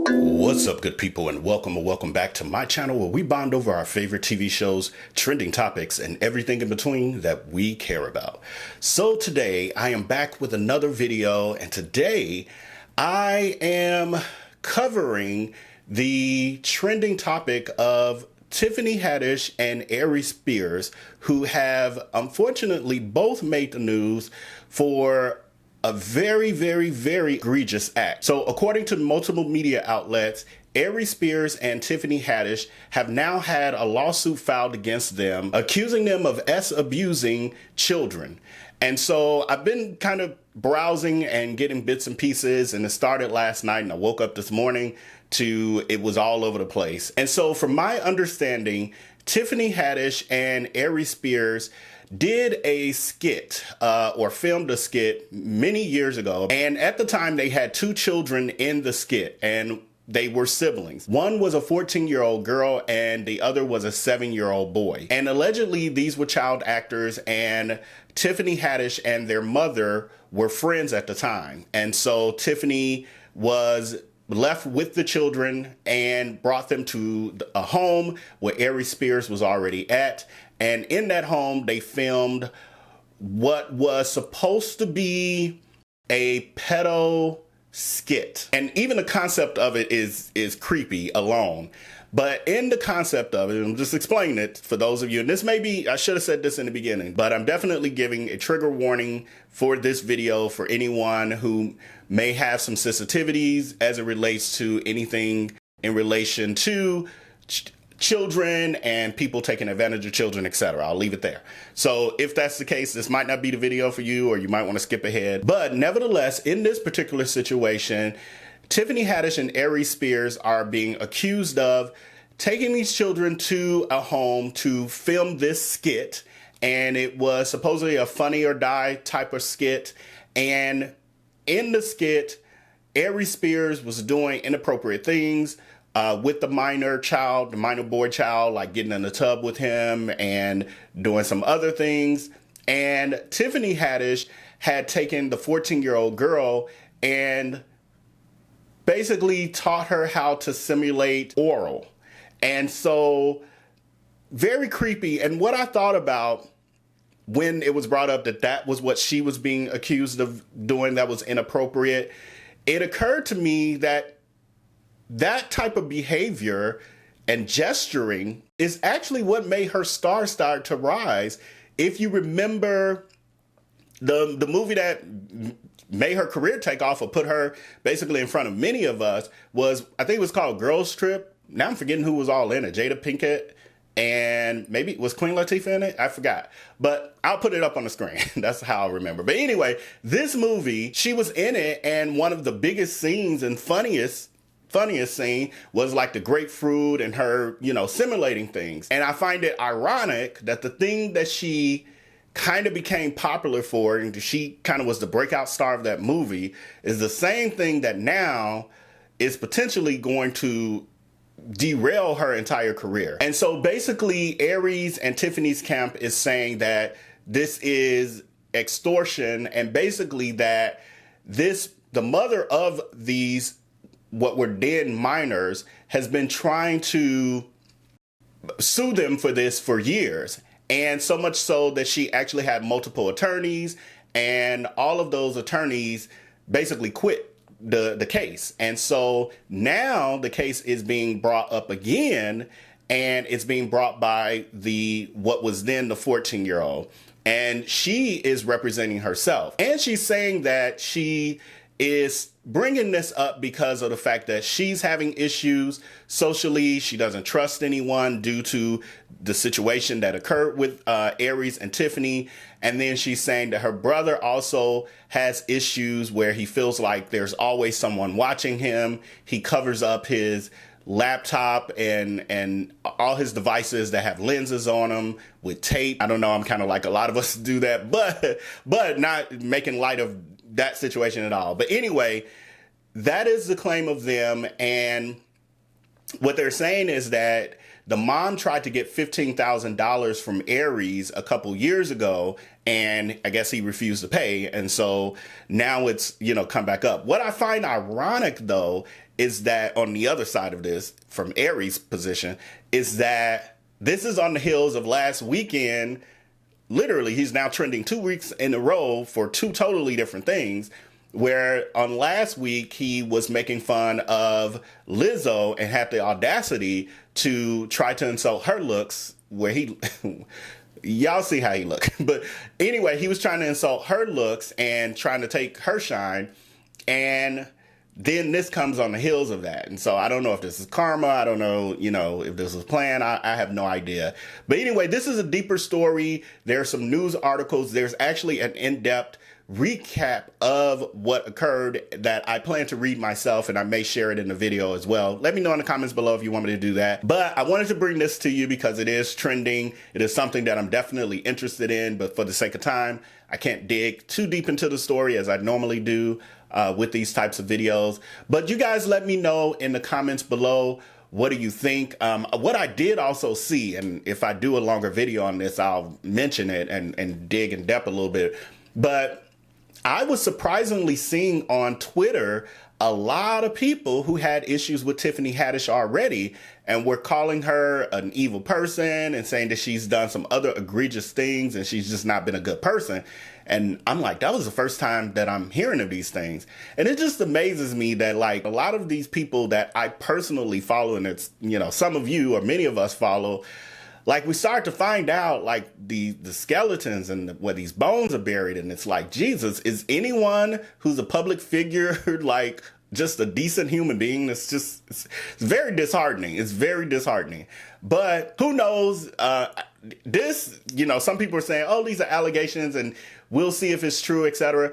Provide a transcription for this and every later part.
What's up, good people, and welcome back to my channel where we bond over our favorite TV shows, trending topics, and everything in between that we care about. So today I am back with another video, and today I am covering the trending topic of Tiffany Haddish and Aries Spears, who have unfortunately both made the news for a very egregious act. So according to multiple media outlets, Aries Spears and Tiffany Haddish have now had a lawsuit filed against them, accusing them of abusing children. And so I've been kind of browsing and getting bits and pieces, and it started last night, and I woke up this morning to it was all over the place. And so from my understanding, Tiffany Haddish and Aries Spears did a skit or filmed a skit many years ago. And at the time they had two children in the skit, and they were siblings. One was a 14-year-old girl and the other was a 7-year-old boy. And allegedly these were child actors, and Tiffany Haddish and their mother were friends at the time. And so Tiffany was left with the children and brought them to a home where Aries Spears was already at. And in that home, they filmed what was supposed to be a pedo skit. And even the concept of it is creepy alone. But in the concept of it, I'm just explaining it for those of you, and this may be, I should have said this in the beginning, but I'm definitely giving a trigger warning for this video for anyone who may have some sensitivities as it relates to anything in relation to children and people taking advantage of children, etc. I'll leave it there. So if that's the case, this might not be the video for you, or you might want to skip ahead. But nevertheless, in this particular situation, Tiffany Haddish and Aries Spears are being accused of taking these children to a home to film this skit. And it was supposedly a Funny or Die type of skit. And in the skit, Aries Spears was doing inappropriate things with the minor child, the minor boy child, like getting in the tub with him and doing some other things. And Tiffany Haddish had taken the 14-year-old girl and basically taught her how to simulate oral. And so very creepy. And what I thought about when it was brought up that that was what she was being accused of doing that was inappropriate, it occurred to me that that type of behavior and gesturing is actually what made her star start to rise. If you remember the movie that made her career take off or put her basically in front of many of us was, I think it was called Girls Trip. Now I'm forgetting who was all in it. Jada Pinkett, and maybe was Queen Latifah in it? I forgot. But I'll put it up on the screen. That's how I remember. But anyway, this movie, she was in it, and one of the biggest scenes and funniest scene was like the grapefruit and her, simulating things. And I find it ironic that the thing that she kind of became popular for, and she kind of was the breakout star of that movie, is the same thing that now is potentially going to derail her entire career. And so basically Aries and Tiffany's camp is saying that this is extortion, and basically that the mother of these what were then minors has been trying to sue them for this for years. And so much so that she actually had multiple attorneys, and all of those attorneys basically quit the case. And so now the case is being brought up again, and it's being brought by what was then the 14-year-old. And she is representing herself. And she's saying that she is bringing this up because of the fact that she's having issues socially. She doesn't trust anyone due to the situation that occurred with Aries and Tiffany. And then she's saying that her brother also has issues where he feels like there's always someone watching him. He covers up his laptop and all his devices that have lenses on them with tape. I don't know, I'm kind of like a lot of us do that, but not making light of that situation at all. But anyway, that is the claim of them. And what they're saying is that the mom tried to get $15,000 from Aries a couple years ago, and I guess he refused to pay. And so now it's, come back up. What I find ironic, though, is that on the other side of this, from Aries' position, is that this is on the heels of last weekend. Literally, he's now trending 2 weeks in a row for two totally different things. Where on last week, he was making fun of Lizzo and had the audacity to try to insult her looks, where he, y'all see how he look. But anyway, he was trying to insult her looks and trying to take her shine. And then this comes on the heels of that. And so I don't know if this is karma. I don't know, if this was planned. I have no idea. But anyway, this is a deeper story. There are some news articles. There's actually an in-depth recap of what occurred that I plan to read myself, and I may share it in the video as well. Let me know in the comments below if you want me to do that. But I wanted to bring this to you because it is trending. It is something that I'm definitely interested in, but for the sake of time, I can't dig too deep into the story as I normally do with these types of videos. But you guys let me know in the comments below, what do you think? What I did also see, and if I do a longer video on this, I'll mention it and dig in depth a little bit. But I was surprisingly seeing on Twitter a lot of people who had issues with Tiffany Haddish already and were calling her an evil person and saying that she's done some other egregious things and she's just not been a good person. And I'm like, that was the first time that I'm hearing of these things. And it just amazes me that, like, a lot of these people that I personally follow, and it's, some of you or many of us follow, like, we start to find out, like, the skeletons and where these bones are buried. And it's like, Jesus, is anyone who's a public figure, like, just a decent human being? It's very disheartening. It's very disheartening. But who knows? Some people are saying, oh, these are allegations and we'll see if it's true, etc.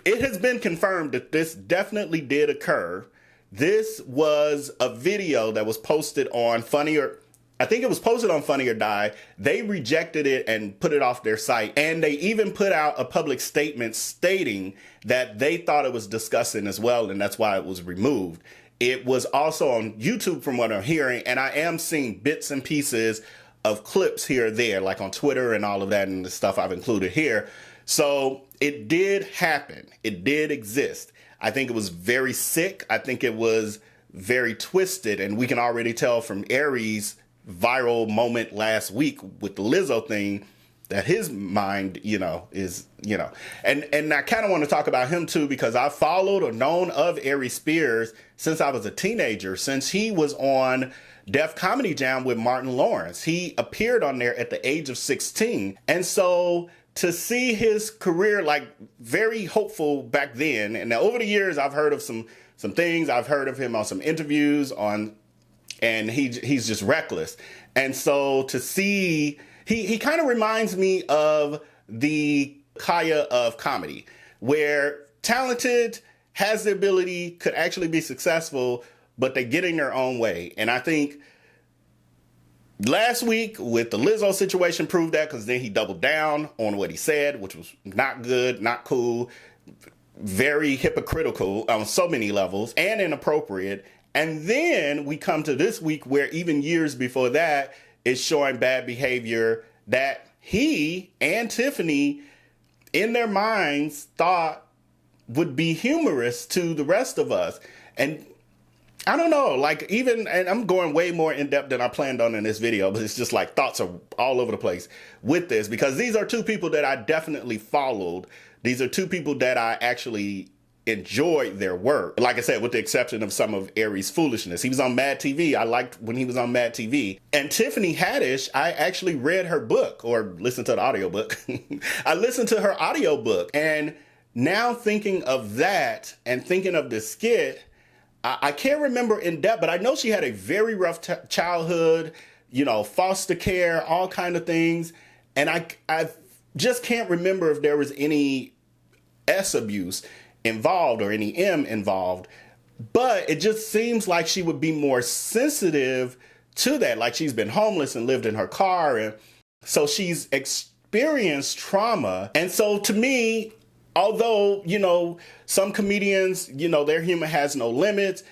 It has been confirmed that this definitely did occur. This was a video that was posted on Funny or Die. They rejected it and put it off their site. And they even put out a public statement stating that they thought it was disgusting as well, and that's why it was removed. It was also on YouTube from what I'm hearing, and I am seeing bits and pieces of clips here or there, like on Twitter and all of that and the stuff I've included here. So it did happen. It did exist. I think it was very sick. I think it was very twisted, and we can already tell from Aries' viral moment last week with the Lizzo thing that his mind, is, and I kind of want to talk about him too, because I followed or known of Aries Spears since I was a teenager, since he was on Def Comedy Jam with Martin Lawrence. He appeared on there at the age of 16. And so to see his career, like, very hopeful back then, and now over the years, I've heard of some things. I've heard of him on some interviews and he's just reckless. And so to see, he kind of reminds me of the Kaya of comedy, where talented, has the ability, could actually be successful, but they get in their own way. And I think last week with the Lizzo situation proved that, because then he doubled down on what he said, which was not good, not cool, very hypocritical on so many levels, and inappropriate. And then we come to this week where even years before that is showing bad behavior that he and Tiffany in their minds thought would be humorous to the rest of us. And I don't know, like, and I'm going way more in depth than I planned on in this video, but it's just like thoughts are all over the place with this, because these are two people that I definitely followed. These are two people that I actually enjoyed their work. Like I said, with the exception of some of Aries' foolishness. He was on Mad TV. I liked when he was on Mad TV. And Tiffany Haddish, I actually read her book, or listened to the audiobook. I listened to her audiobook. And now thinking of that and thinking of the skit, I can't remember in depth, but I know she had a very rough childhood, foster care, all kind of things. And I just can't remember if there was any S abuse involved or any M involved, but it just seems like she would be more sensitive to that. Like, she's been homeless and lived in her car, and so she's experienced trauma. And so to me, although, some comedians, their humor has no limits,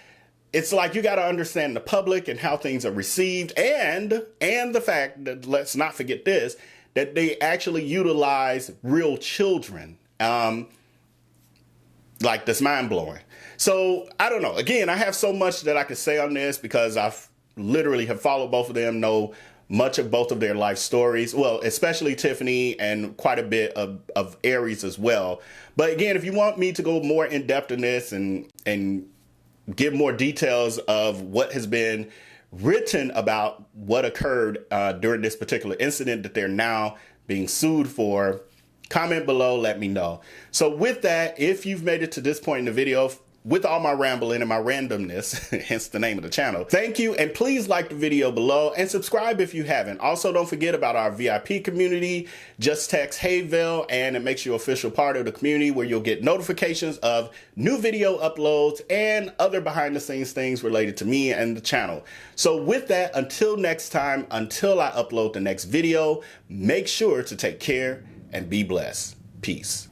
it's like you got to understand the public and how things are received, and the fact that, let's not forget this, that they actually utilize real children. Like, that's mind-blowing. So I don't know. Again, I have so much that I could say on this because I've literally have followed both of them, know much of both of their life stories. Well, especially Tiffany, and quite a bit of Aries as well. But again, if you want me to go more in depth in this and give more details of what has been written about what occurred during this particular incident that they're now being sued for, comment below, let me know. So with that, if you've made it to this point in the video, with all my rambling and my randomness, hence the name of the channel, thank you, and please like the video below and subscribe if you haven't. Also, don't forget about our VIP community. Just text "Hey Vell" and it makes you an official part of the community where you'll get notifications of new video uploads and other behind the scenes things related to me and the channel. So with that, until next time, until I upload the next video, make sure to take care and be blessed. Peace.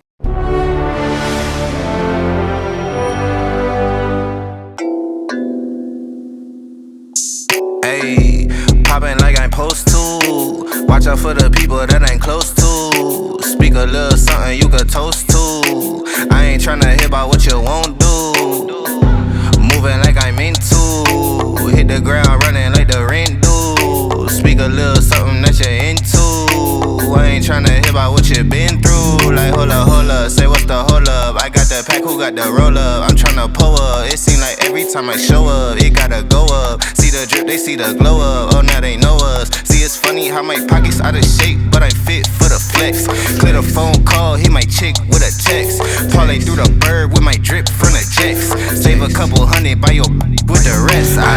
Ayy, poppin' like I'm supposed to. Watch out for the people that ain't close to. Speak a little something you could toast to. I ain't tryna hear about what you won't do. Moving like I'm into. Hit the ground running like the rent do. Speak a little something that you're into. I ain't tryna hear about what you been through. Like hold up, say what's the hold up. I got the pack, who got the roll up? I'm tryna pull up. It seem like every time I show up, it gotta go up. See the drip, they see the glow up. Oh, now they know us. See, it's funny how my pockets out of shape, but I fit for the flex. Clear the phone call, hit my chick with a text. Parlay through the bird with my drip from the jets. Save a couple hundred by your